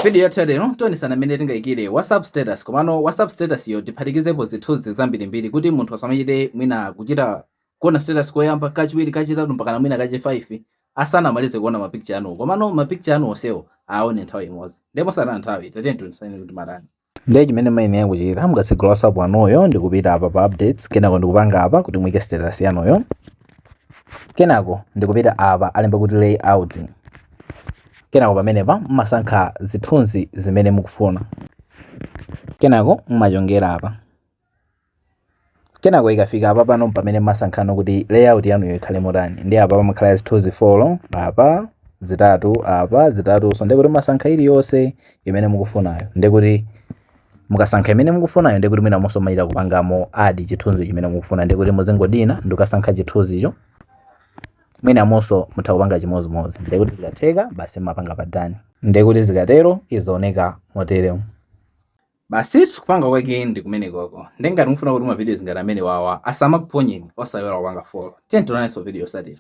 Video yathu lero tionesana mmene tingayikire WhatsApp status komano WhatsApp status yo tiphatikizepo zithunzi zambirimbiri kuti munthu asamachite mwina kuchita kuona status koyamba kachiwiri kachitatu mpaka mwina kachi 5 asanamalize kuona mapicture anu komano mapicture anu onsewo aone nthawi imodzi ndipo sana nthawi tatene tunisane kuti marani ndiye chimene maini yakuchita mukatsegula WhatsApp anuyo ndikupita apa pa updates kenako ndikupanga apa kuti mwike status yanuyo kenako ndikupita apa alemba kuti layout kenako pamenepa mmasankha zithunzi zimene mukufuna kenako mmachongera apa kenako ikafika apa pano pamene mmasankhano kuti layout yanuyo ikhale motani ndi apa pamakhala zithunzi 4 apa zitatu apa zitatu so ndikuti mmasankha iliyonse imene mukufunayo ndikuti mukasankha imene mukufunayo ndikuti mwina musomayira kupangamo add chithunzi chimene mukufuna ndikuti muzingodina ndikukasankha chithunzicho mwina monso mutha kupanga chimozimozi ndikuti zikatheka basi mapanga pa done ndikuti zikatero izooneka moteremo basi kupanga kwake ndi kumene koko ndengati mufuna kuti ma videos ngati amene wawa asamakuponyeni osayora wanga follow tiye tionanso video satira